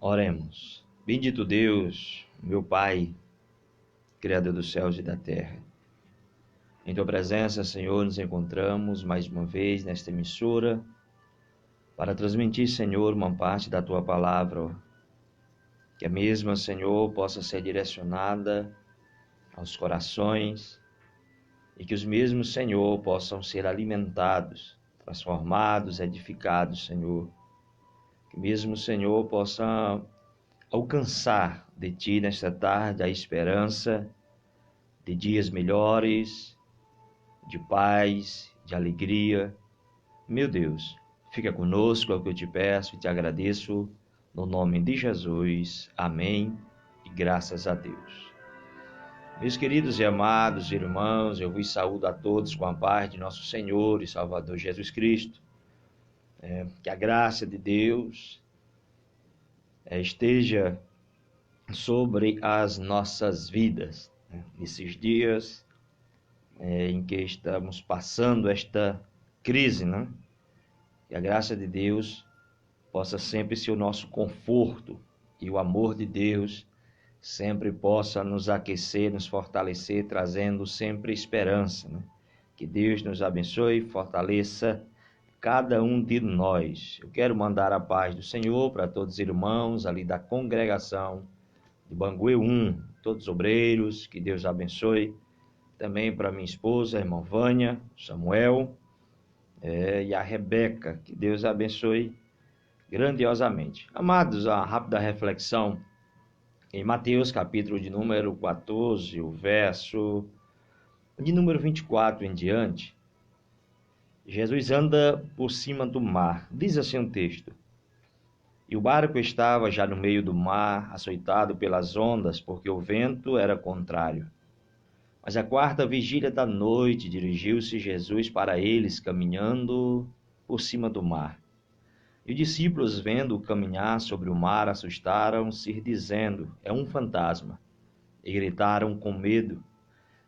Oremos. Bendito Deus, meu Pai, Criador dos céus e da terra. Em Tua presença, Senhor, nos encontramos mais uma vez nesta emissora para transmitir, Senhor, uma parte da Tua palavra, que a mesma, Senhor, possa ser direcionada aos corações e que os mesmos, Senhor, possam ser alimentados, transformados, edificados, Senhor. Que mesmo, Senhor, possa alcançar de Ti nesta tarde a esperança de dias melhores, de paz, de alegria. Meu Deus, fica conosco, é o que eu te peço e te agradeço, no nome de Jesus. Amém e graças a Deus. Meus queridos e amados irmãos, eu vos saúdo a todos com a paz de nosso Senhor e Salvador Jesus Cristo. Que a graça de Deus esteja sobre as nossas vidas, nesses dias em que estamos passando esta crise, Que a graça de Deus possa sempre ser o nosso conforto e o amor de Deus sempre possa nos aquecer, nos fortalecer, trazendo sempre esperança, Que Deus nos abençoe e fortaleça cada um de nós. Eu quero mandar a paz do Senhor para todos os irmãos ali da congregação de Banguê 1, todos os obreiros, que Deus abençoe. Também para minha esposa, a irmã Vânia, Samuel e a Rebeca, que Deus abençoe grandiosamente. Amados, a rápida reflexão em Mateus, capítulo de número 14, o verso de número 24 em diante. Jesus anda por cima do mar, diz assim o texto. E o barco estava já no meio do mar, açoitado pelas ondas, porque o vento era contrário. Mas à quarta vigília da noite dirigiu-se Jesus para eles, caminhando por cima do mar. E os discípulos, vendo-o caminhar sobre o mar, assustaram-se, dizendo, é um fantasma, e gritaram com medo.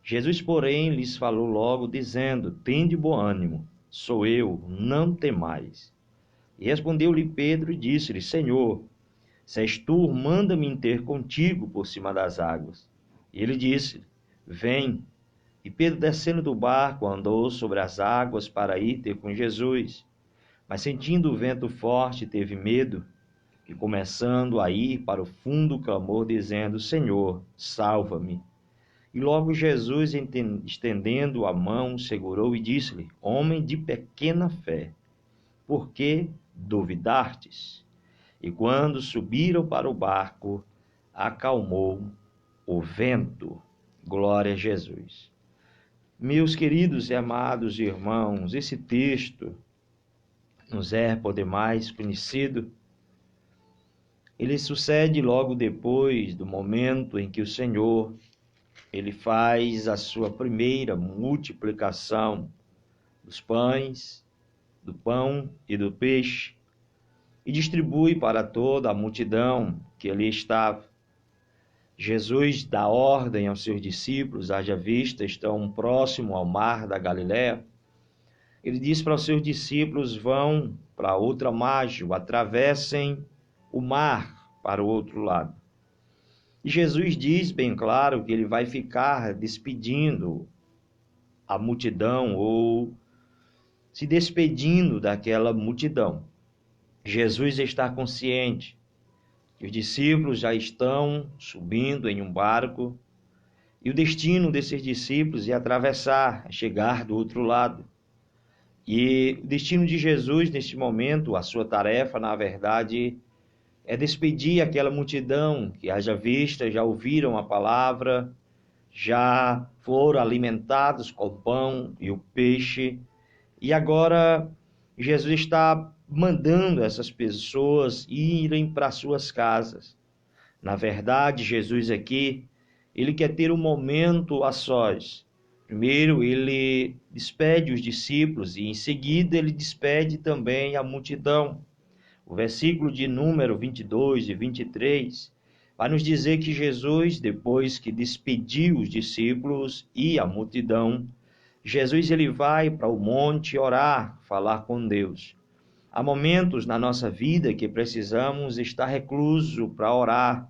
Jesus, porém, lhes falou logo, dizendo, tende bom ânimo, sou eu, não temais. E respondeu-lhe Pedro e disse-lhe, Senhor, se és tu, manda-me ter contigo por cima das águas. E ele disse, vem. E Pedro, descendo do barco, andou sobre as águas para ir ter com Jesus. Mas sentindo o vento forte, teve medo, e começando a ir para o fundo, clamou, dizendo, Senhor, salva-me. E logo Jesus, estendendo a mão, segurou e disse-lhe, homem de pequena fé, por que duvidastes? E quando subiram para o barco, acalmou o vento. Glória a Jesus. Meus queridos e amados irmãos, esse texto nos é por demais conhecido. Ele sucede logo depois do momento em que o Senhor ele faz a sua primeira multiplicação dos pães, do pão e do peixe, e distribui para toda a multidão que ali estava. Jesus dá ordem aos seus discípulos, haja vista, estão próximo ao mar da Galileia. Ele diz para os seus discípulos, vão para outra margem, atravessem o mar para o outro lado. E Jesus diz bem claro que ele vai ficar despedindo a multidão ou se despedindo daquela multidão. Jesus está consciente que os discípulos já estão subindo em um barco e o destino desses discípulos é atravessar, é chegar do outro lado. E o destino de Jesus neste momento, a sua tarefa, na verdade, é despedir aquela multidão que, haja vista, já ouviram a palavra, já foram alimentados com o pão e o peixe, e agora Jesus está mandando essas pessoas irem para suas casas. Na verdade, Jesus aqui, ele quer ter um momento a sós. Primeiro, ele despede os discípulos e, em seguida, ele despede também a multidão. O versículo de número 22 e 23 vai nos dizer que Jesus, depois que despediu os discípulos e a multidão, Jesus ele vai para o monte orar, falar com Deus. Há momentos na nossa vida que precisamos estar recluso para orar,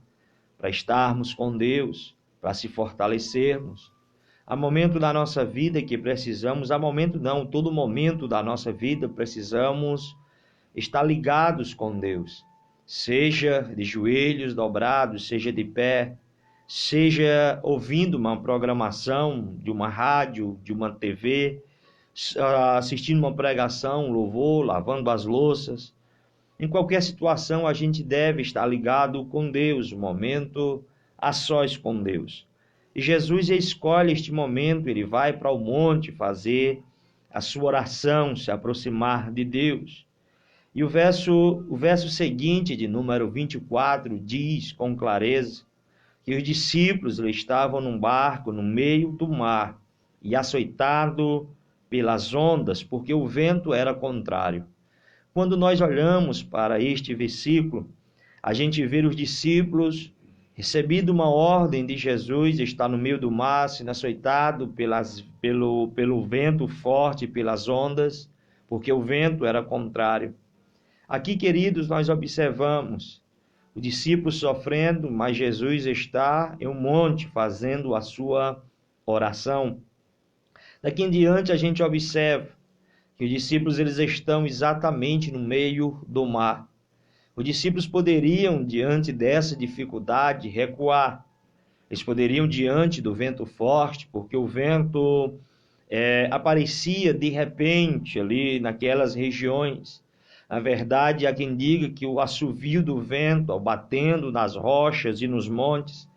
para estarmos com Deus, para se fortalecermos. Há momento da nossa vida que precisamos, há momento não, todo momento da nossa vida precisamos estar ligados com Deus, seja de joelhos dobrados, seja de pé, seja ouvindo uma programação de uma rádio, de uma TV, assistindo uma pregação, um louvor, lavando as louças. Em qualquer situação, a gente deve estar ligado com Deus, um momento a sós com Deus. E Jesus escolhe este momento, ele vai para o monte fazer a sua oração, se aproximar de Deus. E o verso seguinte, de número 24, diz com clareza que os discípulos estavam num barco no meio do mar e açoitado pelas ondas, porque o vento era contrário. Quando nós olhamos para este versículo, a gente vê os discípulos recebido uma ordem de Jesus, está no meio do mar, sendo açoitado pelo vento forte, pelas ondas, porque o vento era contrário. Aqui, queridos, nós observamos o discípulo sofrendo, mas Jesus está em um monte fazendo a sua oração. Daqui em diante a gente observa que os discípulos eles estão exatamente no meio do mar. Os discípulos poderiam, diante dessa dificuldade, recuar. Eles poderiam, diante do vento forte, porque o vento aparecia de repente ali naquelas regiões. Na verdade, há quem diga que o assovio do vento, ao batendo nas rochas e nos montes,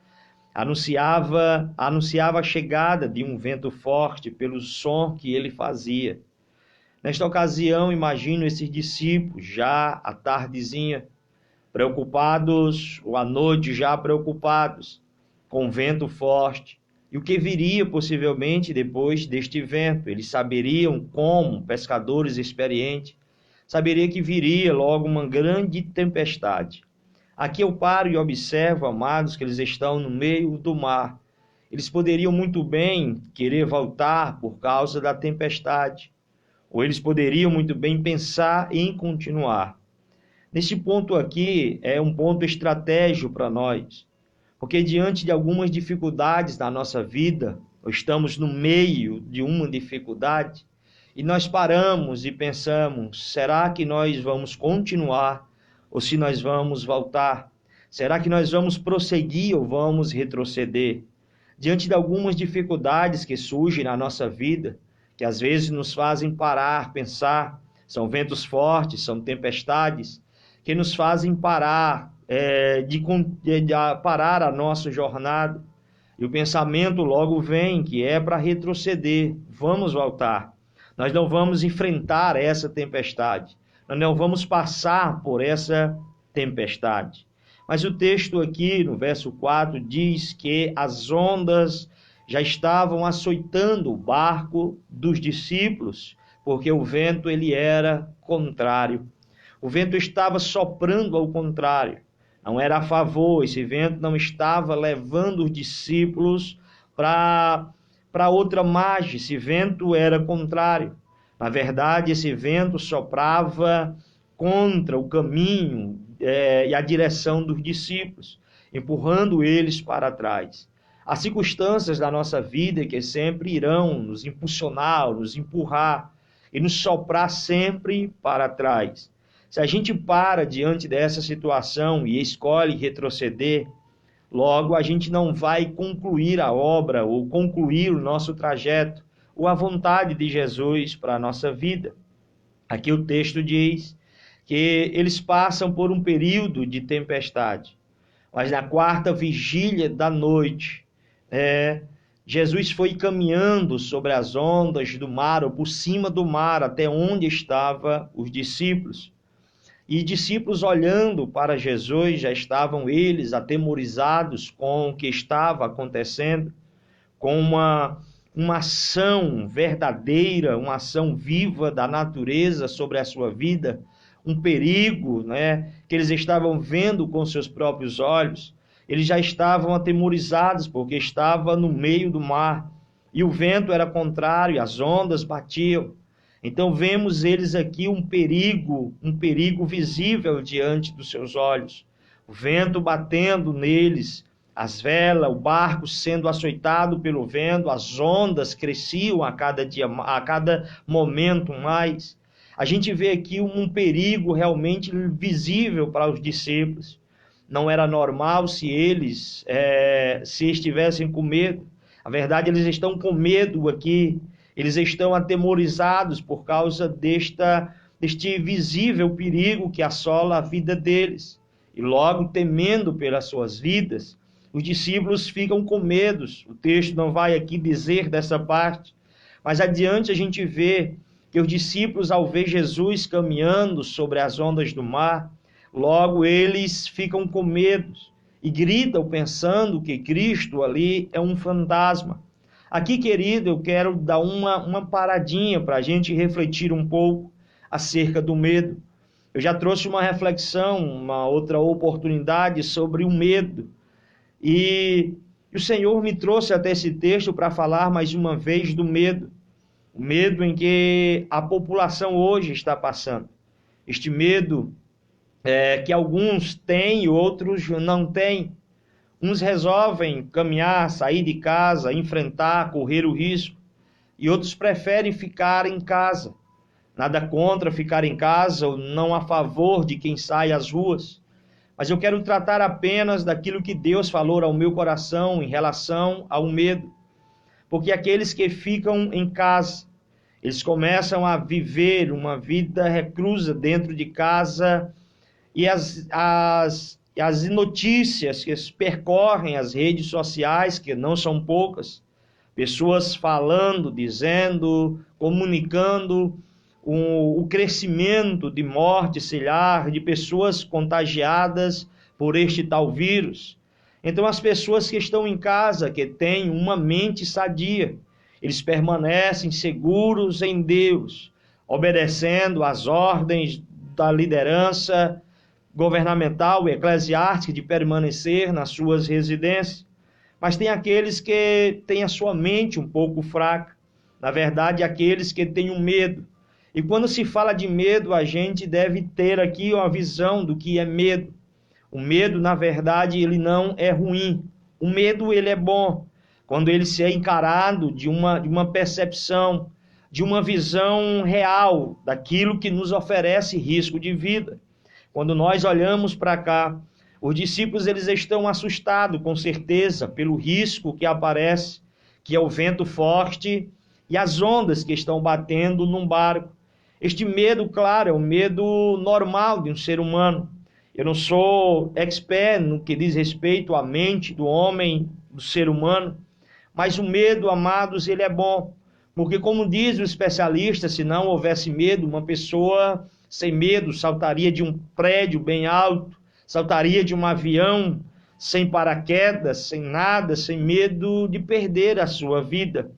anunciava a chegada de um vento forte pelo som que ele fazia. Nesta ocasião, imagino esses discípulos já à tardezinha, preocupados, ou à noite já preocupados, com o vento forte, e o que viria possivelmente depois deste vento. Eles saberiam como, pescadores experientes, saberia que viria logo uma grande tempestade. Aqui eu paro e observo, amados, que eles estão no meio do mar. Eles poderiam muito bem querer voltar por causa da tempestade, ou eles poderiam muito bem pensar em continuar. Nesse ponto aqui é um ponto estratégico para nós, porque diante de algumas dificuldades na nossa vida, estamos no meio de uma dificuldade, e nós paramos e pensamos, será que nós vamos continuar ou se nós vamos voltar? Será que nós vamos prosseguir ou vamos retroceder? Diante de algumas dificuldades que surgem na nossa vida, que às vezes nos fazem parar, pensar, são ventos fortes, são tempestades, que nos fazem parar, parar a nossa jornada. E o pensamento logo vem que é para retroceder, vamos voltar. Nós não vamos enfrentar essa tempestade, nós não vamos passar por essa tempestade. Mas o texto aqui, no verso 4, diz que as ondas já estavam açoitando o barco dos discípulos, porque o vento ele era contrário. O vento estava soprando ao contrário, não era a favor, esse vento não estava levando os discípulos para outra margem, esse vento era contrário. Na verdade, esse vento soprava contra o caminho e a direção dos discípulos, empurrando eles para trás. Há circunstâncias da nossa vida que sempre irão nos impulsionar, nos empurrar e nos soprar sempre para trás. Se a gente para diante dessa situação e escolhe retroceder, logo a gente não vai concluir a obra ou concluir o nosso trajeto ou a vontade de Jesus para a nossa vida. Aqui o texto diz que eles passam por um período de tempestade, mas na quarta vigília da noite, Jesus foi caminhando sobre as ondas do mar ou por cima do mar até onde estavam os discípulos. E discípulos olhando para Jesus, já estavam eles atemorizados com o que estava acontecendo, com uma ação verdadeira, uma ação viva da natureza sobre a sua vida, um perigo, que eles estavam vendo com seus próprios olhos. Eles já estavam atemorizados porque estava no meio do mar e o vento era contrário, as ondas batiam. Então vemos eles aqui um perigo visível diante dos seus olhos. O vento batendo neles, as velas, o barco sendo açoitado pelo vento, as ondas cresciam a cada dia, a cada momento mais. A gente vê aqui um perigo realmente visível para os discípulos. Não era normal se eles se estivessem com medo. Na verdade, eles estão com medo aqui. Eles estão atemorizados por causa deste visível perigo que assola a vida deles. E logo, temendo pelas suas vidas, os discípulos ficam com medo. O texto não vai aqui dizer dessa parte, mas adiante a gente vê que os discípulos, ao ver Jesus caminhando sobre as ondas do mar, logo eles ficam com medo e gritam pensando que Cristo ali é um fantasma. Aqui, querido, eu quero dar uma paradinha para a gente refletir um pouco acerca do medo. Eu já trouxe uma reflexão, uma outra oportunidade sobre o medo. E o Senhor me trouxe até esse texto para falar mais uma vez do medo. O medo em que a população hoje está passando. Este medo que alguns têm e outros não têm. Uns resolvem caminhar, sair de casa, enfrentar, correr o risco. E outros preferem ficar em casa. Nada contra ficar em casa ou não a favor de quem sai às ruas. Mas eu quero tratar apenas daquilo que Deus falou ao meu coração em relação ao medo. Porque aqueles que ficam em casa, eles começam a viver uma vida reclusa dentro de casa e as notícias que percorrem as redes sociais, que não são poucas, pessoas falando, dizendo, comunicando o crescimento de morte celular, de pessoas contagiadas por este tal vírus. Então as pessoas que estão em casa, que têm uma mente sadia, eles permanecem seguros em Deus, obedecendo às ordens da liderança governamental e eclesiástica de permanecer nas suas residências. Mas tem aqueles que têm a sua mente um pouco fraca, na verdade, aqueles que têm o medo. E quando se fala de medo, a gente deve ter aqui uma visão do que é medo. O medo, na verdade, ele não é ruim. O medo, ele é bom quando ele se é encarado de uma percepção, de uma visão real daquilo que nos oferece risco de vida. Quando nós olhamos para cá, os discípulos eles estão assustados, com certeza, pelo risco que aparece, que é o vento forte e as ondas que estão batendo num barco. Este medo, claro, é o medo normal de um ser humano. Eu não sou expert no que diz respeito à mente do homem, do ser humano, mas o medo, amados, ele é bom. Porque, como diz o especialista, se não houvesse medo, uma pessoa sem medo saltaria de um prédio bem alto, saltaria de um avião sem paraquedas, sem nada, sem medo de perder a sua vida.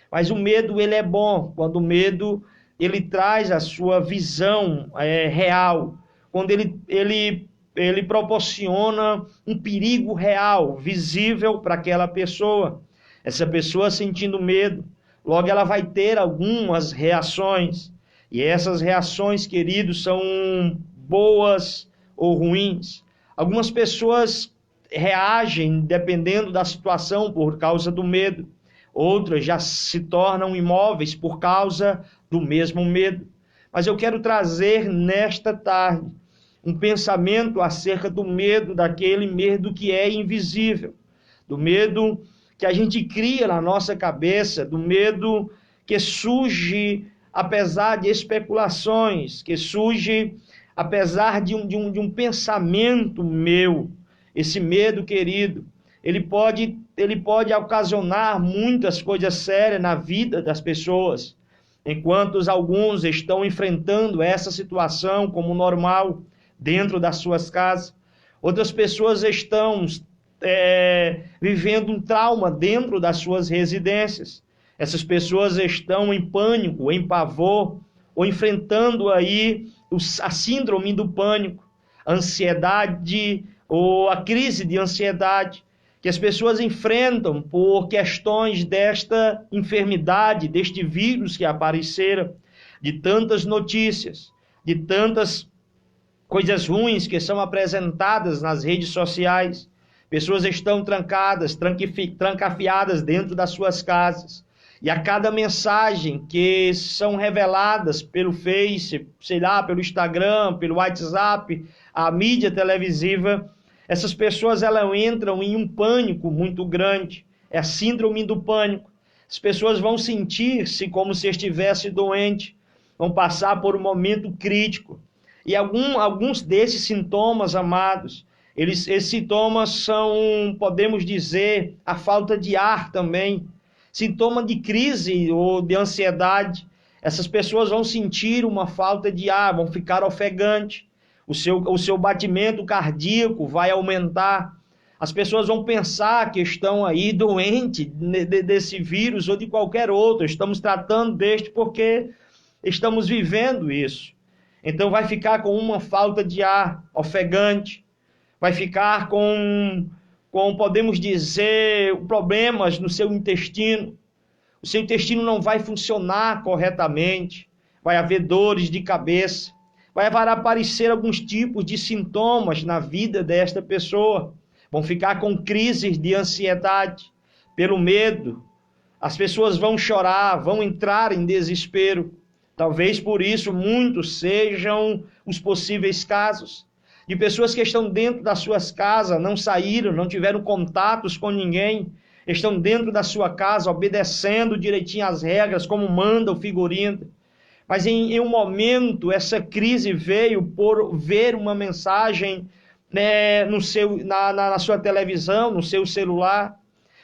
Mas o medo, ele é bom, quando o medo ele traz a sua visão real, quando ele proporciona um perigo real, visível para aquela pessoa. Essa pessoa sentindo medo, logo ela vai ter algumas reações, e essas reações, queridos, são boas ou ruins. Algumas pessoas reagem dependendo da situação por causa do medo, outras já se tornam imóveis por causa do mesmo medo. Mas eu quero trazer nesta tarde um pensamento acerca do medo, daquele medo que é invisível, do medo que a gente cria na nossa cabeça, do medo que surge apesar de especulações, que surge apesar de um pensamento meu. Esse medo, querido, ele pode ocasionar muitas coisas sérias na vida das pessoas, enquanto alguns estão enfrentando essa situação como normal dentro das suas casas. Outras pessoas estão vivendo um trauma dentro das suas residências. Essas pessoas estão em pânico, em pavor, ou enfrentando aí a síndrome do pânico, a ansiedade ou a crise de ansiedade, que as pessoas enfrentam por questões desta enfermidade, deste vírus que apareceram. de tantas notícias, de tantas coisas ruins que são apresentadas nas redes sociais. Pessoas estão trancadas, trancafiadas dentro das suas casas. E a cada mensagem que são reveladas pelo Face, sei lá, pelo Instagram, pelo WhatsApp, a mídia televisiva, essas pessoas elas entram em um pânico muito grande. É a síndrome do pânico. As pessoas vão sentir-se como se estivesse doente, vão passar por um momento crítico. E alguns desses sintomas, amados, esses sintomas são, podemos dizer, a falta de ar também, sintoma de crise ou de ansiedade. Essas pessoas vão sentir uma falta de ar, vão ficar ofegantes, o seu batimento cardíaco vai aumentar. As pessoas vão pensar que estão aí doentes desse vírus ou de qualquer outro. Estamos tratando deste porque estamos vivendo isso. Então vai ficar com uma falta de ar ofegante, vai ficar com podemos dizer, problemas no seu intestino. O seu intestino não vai funcionar corretamente, vai haver dores de cabeça, vai aparecer alguns tipos de sintomas na vida desta pessoa. Vão ficar com crises de ansiedade, pelo medo. As pessoas vão chorar, vão entrar em desespero. Talvez por isso muitos sejam os possíveis casos de pessoas que estão dentro das suas casas, não saíram, não tiveram contatos com ninguém, estão dentro da sua casa, obedecendo direitinho as regras, como manda o figurino. Mas em um momento, essa crise veio por ver uma mensagem na sua televisão, no seu celular.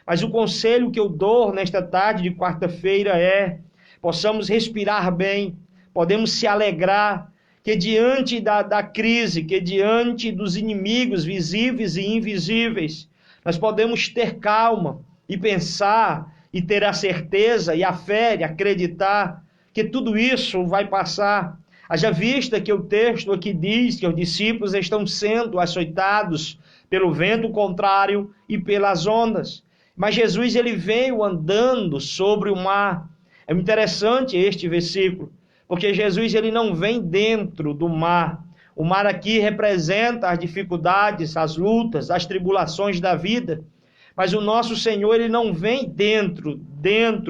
Mas o conselho que eu dou nesta tarde de quarta-feira é: possamos respirar bem, podemos se alegrar, que diante da crise, que diante dos inimigos visíveis e invisíveis, nós podemos ter calma e pensar e ter a certeza e a fé e acreditar que tudo isso vai passar. Haja vista que o texto aqui diz que os discípulos estão sendo açoitados pelo vento contrário e pelas ondas. Mas Jesus ele veio andando sobre o mar. É interessante este versículo, porque Jesus ele não vem dentro do mar. O mar aqui representa as dificuldades, as lutas, as tribulações da vida. Mas o nosso Senhor ele não vem dentro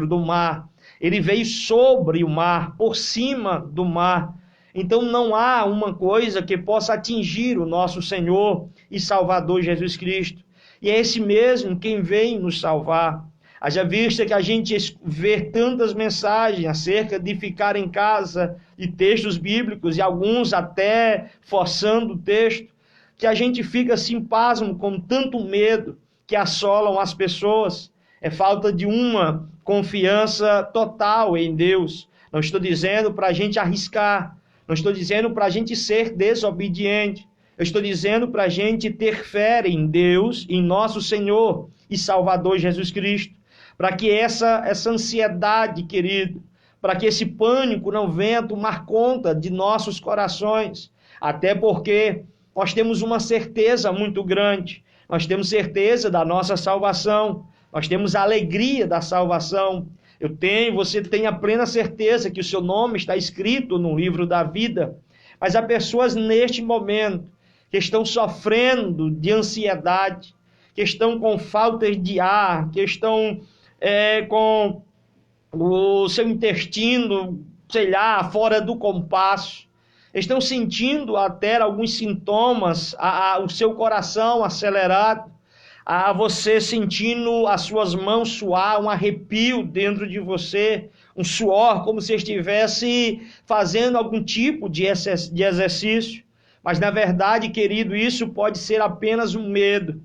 do mar. Ele veio sobre o mar, por cima do mar. Então não há uma coisa que possa atingir o nosso Senhor e Salvador Jesus Cristo. E é esse mesmo quem vem nos salvar. Haja vista que a gente vê tantas mensagens acerca de ficar em casa, de textos bíblicos, e alguns até forçando o texto, que a gente fica assim pasmo com tanto medo que assolam as pessoas. É falta de uma confiança total em Deus. Não estou dizendo para a gente arriscar, não estou dizendo para a gente ser desobediente, eu estou dizendo para a gente ter fé em Deus, em nosso Senhor e Salvador Jesus Cristo, para que essa ansiedade, querido, para que esse pânico não venha tomar conta de nossos corações, até porque nós temos uma certeza muito grande, nós temos certeza da nossa salvação, nós temos a alegria da salvação. Você tem a plena certeza que o seu nome está escrito no livro da vida. Mas há pessoas neste momento que estão sofrendo de ansiedade, que estão com falta de ar, que estão com o seu intestino, sei lá, fora do compasso. Estão sentindo até alguns sintomas, o seu coração acelerado, você sentindo as suas mãos suar, um arrepio dentro de você, um suor, como se estivesse fazendo algum tipo de exercício. Mas, na verdade, querido, isso pode ser apenas um medo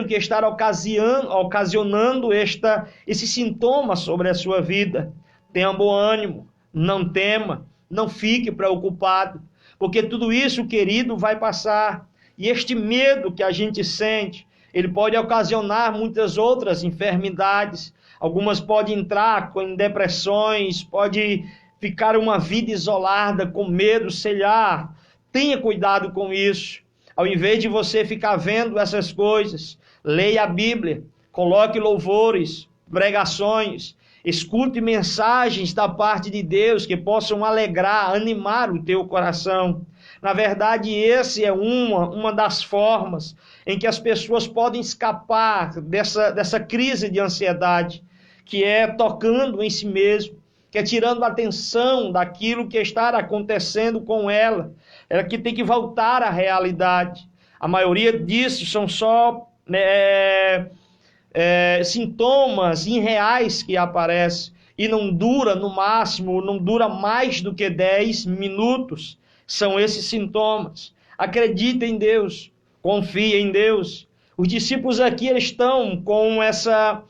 que está ocasionando esse sintoma sobre a sua vida. Tenha bom ânimo, não tema, não fique preocupado, porque tudo isso, querido, vai passar. E este medo que a gente sente, ele pode ocasionar muitas outras enfermidades. Algumas podem entrar em depressões, pode ficar uma vida isolada, com medo, sei lá. Tenha cuidado com isso. Ao invés de você ficar vendo essas coisas, leia a Bíblia, coloque louvores, pregações, Escute mensagens da parte de Deus que possam alegrar, animar o teu coração. Na verdade, esse é uma das formas em que as pessoas podem escapar dessa crise de ansiedade, que é tocando em si mesmo, que é tirando a atenção daquilo que está acontecendo com ela. Ela que tem que voltar à realidade. A maioria disso são só sintomas irreais que aparecem e não dura, no máximo, não dura mais do que 10 minutos. São esses sintomas. Acredita em Deus, confia em Deus. Os discípulos aqui estão com essa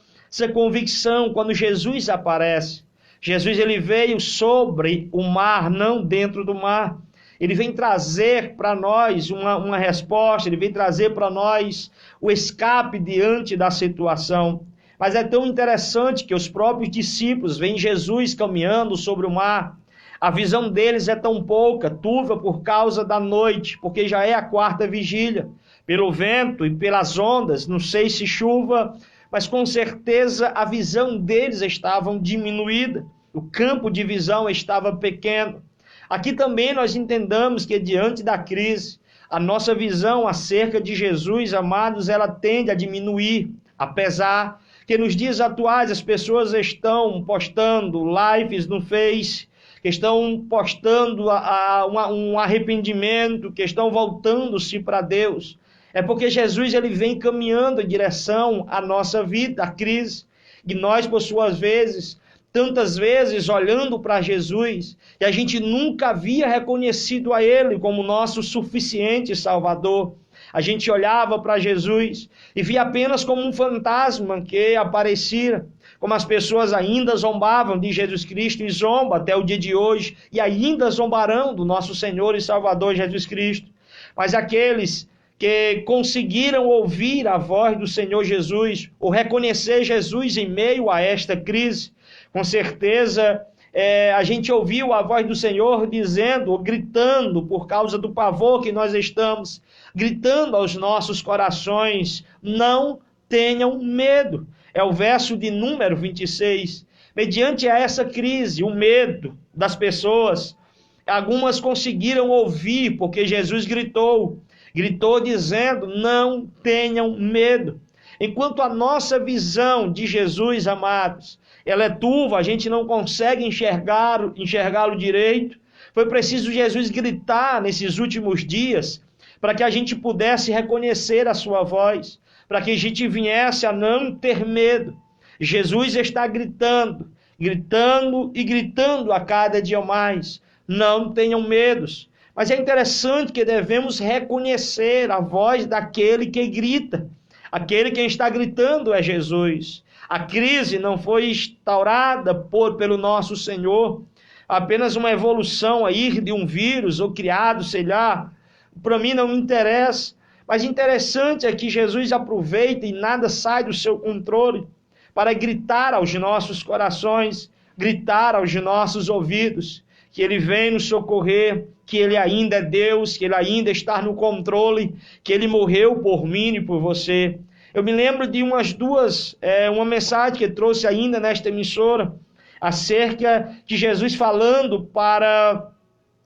convicção quando Jesus aparece. Jesus ele veio sobre o mar, não dentro do mar. Ele vem trazer para nós uma resposta, ele vem trazer para nós o escape diante da situação. Mas é tão interessante que os próprios discípulos veem Jesus caminhando sobre o mar. A visão deles é tão pouca, turva por causa da noite, porque já é a 4ª vigília. Pelo vento e pelas ondas, não sei se chuva, mas com certeza a visão deles estava diminuída. O campo de visão estava pequeno. Aqui também nós entendamos que diante da crise, a nossa visão acerca de Jesus, amados, ela tende a diminuir, apesar que nos dias atuais as pessoas estão postando lives no Face, que estão postando um arrependimento, que estão voltando-se para Deus. É porque Jesus ele vem caminhando em direção à nossa vida, à crise, e nós, por suas vezes, tantas vezes olhando para Jesus, e a gente nunca havia reconhecido a Ele como nosso suficiente Salvador. A gente olhava para Jesus e via apenas como um fantasma que aparecia, como as pessoas ainda zombavam de Jesus Cristo e zombam até o dia de hoje, e ainda zombarão do nosso Senhor e Salvador Jesus Cristo. Mas aqueles que conseguiram ouvir a voz do Senhor Jesus, ou reconhecer Jesus em meio a esta crise, com certeza a gente ouviu a voz do Senhor dizendo, ou gritando, por causa do pavor que nós estamos, gritando aos nossos corações, não tenham medo. É o verso de número 26. Mediante a essa crise, o medo das pessoas, algumas conseguiram ouvir, porque Jesus gritou dizendo, não tenham medo. Enquanto a nossa visão de Jesus, amados, ela é turva, a gente não consegue enxergá-lo direito. Foi preciso Jesus gritar nesses últimos dias para que a gente pudesse reconhecer a sua voz, para que a gente viesse a não ter medo. Jesus está gritando e gritando a cada dia mais. Não tenham medos. Mas é interessante que devemos reconhecer a voz daquele que grita. Aquele que está gritando é Jesus. A crise não foi instaurada pelo nosso Senhor, apenas uma evolução aí de um vírus ou criado, sei lá. Para mim não me interessa. Mas interessante é que Jesus aproveita e nada sai do seu controle para gritar aos nossos corações, gritar aos nossos ouvidos, que Ele vem nos socorrer, que Ele ainda é Deus, que Ele ainda está no controle, que Ele morreu por mim e por você. Eu me lembro de uma mensagem que trouxe ainda nesta emissora, acerca de Jesus falando para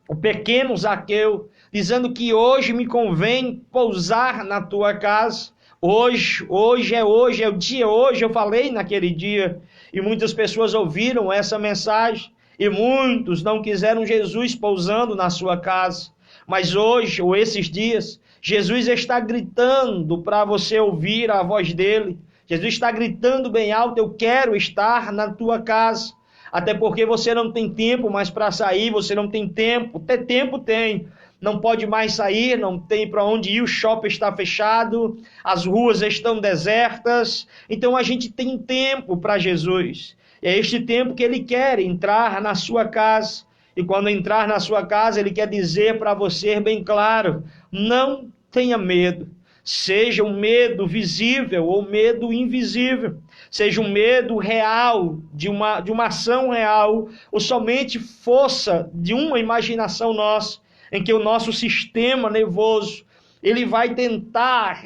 o pequeno Zaqueu, dizendo que hoje me convém pousar na tua casa. Hoje é o dia, hoje eu falei naquele dia, e muitas pessoas ouviram essa mensagem, e muitos não quiseram Jesus pousando na sua casa. Mas hoje, ou esses dias, Jesus está gritando para você ouvir a voz dele. Jesus está gritando bem alto, eu quero estar na tua casa. Até porque você não tem tempo mais para sair, você não tem tempo. Ter tempo tem. Não pode mais sair, não tem para onde ir, o shopping está fechado, as ruas estão desertas. Então a gente tem tempo para Jesus. E é este tempo que Ele quer entrar na sua casa. E quando entrar na sua casa, Ele quer dizer para você bem claro, não tenha medo. Seja um medo visível ou medo invisível. Seja um medo real, de uma ação real, ou somente força de uma imaginação nossa, em que o nosso sistema nervoso ele vai tentar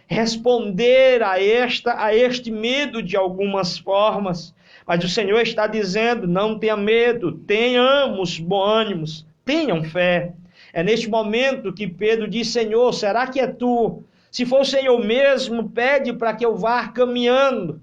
responder a este medo de algumas formas. Mas o Senhor está dizendo, não tenha medo, tenhamos bom ânimo, tenham fé. É neste momento que Pedro diz, Senhor, será que é tu? Se for o Senhor mesmo, pede para que eu vá caminhando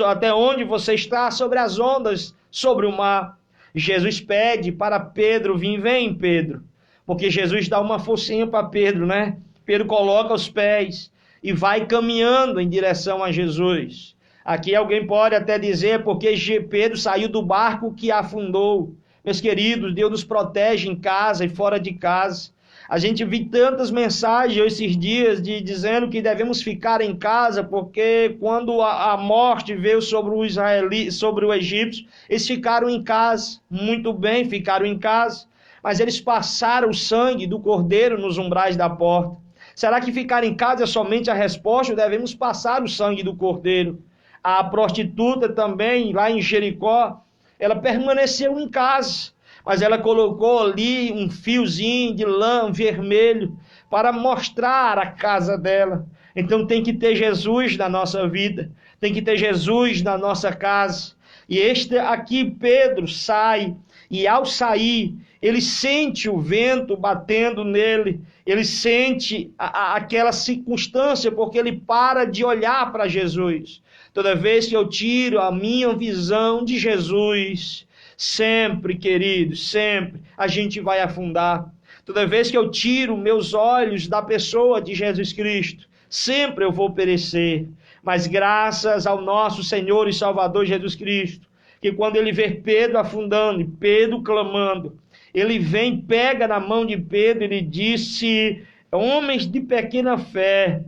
até onde você está, sobre as ondas, sobre o mar. Jesus pede para Pedro vir, vem Pedro, porque Jesus dá uma forcinha para Pedro, né? Pedro coloca os pés e vai caminhando em direção a Jesus. Aqui alguém pode até dizer, porque Pedro saiu do barco que afundou. Meus queridos, Deus nos protege em casa e fora de casa. A gente viu tantas mensagens esses dias dizendo que devemos ficar em casa, porque quando a morte veio sobre o israelita, sobre o egípcio, eles ficaram em casa. Muito bem, ficaram em casa. Mas eles passaram o sangue do cordeiro nos umbrais da porta. Será que ficar em casa é somente a resposta? Ou devemos passar o sangue do cordeiro? A prostituta também, lá em Jericó, ela permaneceu em casa, mas ela colocou ali um fiozinho de lã vermelho para mostrar a casa dela. Então tem que ter Jesus na nossa vida, tem que ter Jesus na nossa casa. E este aqui, Pedro, sai, e ao sair, ele sente o vento batendo nele, ele sente aquela circunstância, porque ele para de olhar para Jesus. Toda vez que eu tiro a minha visão de Jesus, sempre, queridos, sempre, a gente vai afundar. Toda vez que eu tiro meus olhos da pessoa de Jesus Cristo, sempre eu vou perecer. Mas graças ao nosso Senhor e Salvador Jesus Cristo, que quando ele vê Pedro afundando, Pedro clamando, ele vem, pega na mão de Pedro e ele disse, homens de pequena fé,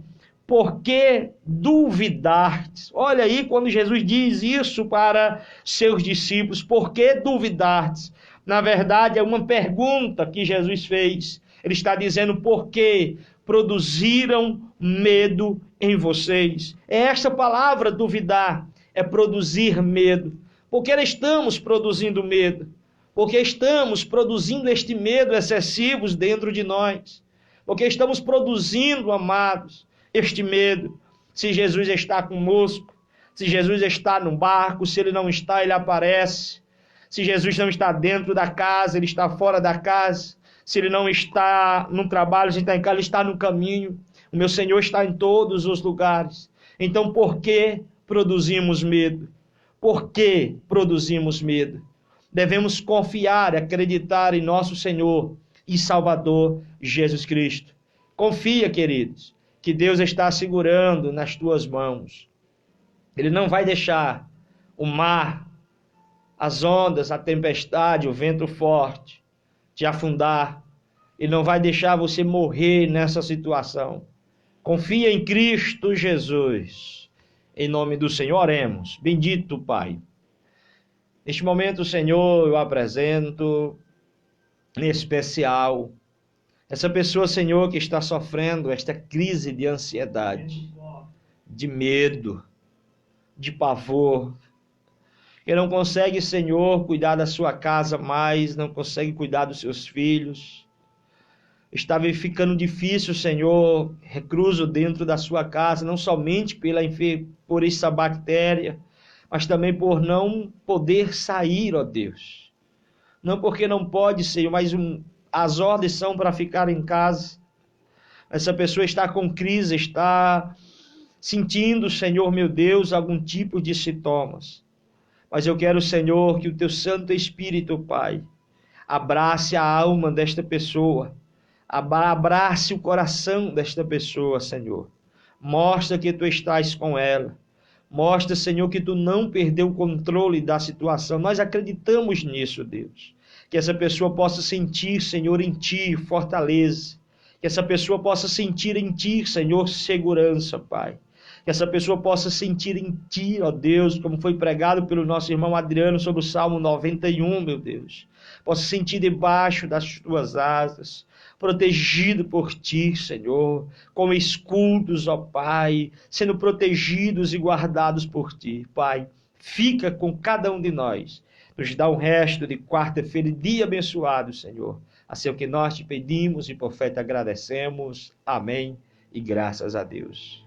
por que duvidastes? Olha aí quando Jesus diz isso para seus discípulos, por que duvidastes? Na verdade é uma pergunta que Jesus fez. Ele está dizendo por que produziram medo em vocês. É esta palavra duvidar, é produzir medo. Por que estamos produzindo medo? Porque estamos produzindo este medo excessivo dentro de nós. Porque estamos produzindo, amados, este medo. Se Jesus está conosco, se Jesus está no barco, se ele não está, ele aparece. Se Jesus não está dentro da casa, ele está fora da casa. Se ele não está no trabalho, se ele está em casa, ele está no caminho. O meu Senhor está em todos os lugares. Então, por que produzimos medo? Por que produzimos medo? Devemos confiar e acreditar em nosso Senhor e Salvador Jesus Cristo. Confia, queridos, que Deus está segurando nas tuas mãos. Ele não vai deixar o mar, as ondas, a tempestade, o vento forte te afundar. Ele não vai deixar você morrer nessa situação. Confia em Cristo Jesus. Em nome do Senhor, oremos. Bendito Pai. Neste momento, Senhor, eu apresento, em especial, essa pessoa, Senhor, que está sofrendo esta crise de ansiedade, de medo, de pavor, que não consegue, Senhor, cuidar da sua casa mais, não consegue cuidar dos seus filhos. Está ficando difícil, Senhor, recluso dentro da sua casa, não somente por essa bactéria, mas também por não poder sair, ó Deus. Não porque não pode, Senhor, mas as ordens são para ficar em casa. Essa pessoa está com crise, está sentindo, Senhor, meu Deus, algum tipo de sintomas. Mas eu quero, Senhor, que o Teu Santo Espírito, Pai, abrace a alma desta pessoa, abrace o coração desta pessoa, Senhor. Mostra que Tu estás com ela. Mostra, Senhor, que Tu não perdeu o controle da situação. Nós acreditamos nisso, Deus. Que essa pessoa possa sentir, Senhor, em Ti fortaleza. Que essa pessoa possa sentir em Ti, Senhor, segurança, Pai. Que essa pessoa possa sentir em Ti, ó Deus, como foi pregado pelo nosso irmão Adriano sobre o Salmo 91, meu Deus. Possa sentir debaixo das Tuas asas, protegido por Ti, Senhor, como escudos, ó Pai, sendo protegidos e guardados por Ti. Pai, fica com cada um de nós. Nos dá um resto de quarta-feira e dia abençoado, Senhor. Assim é o que nós Te pedimos e por fé Te agradecemos. Amém e graças a Deus.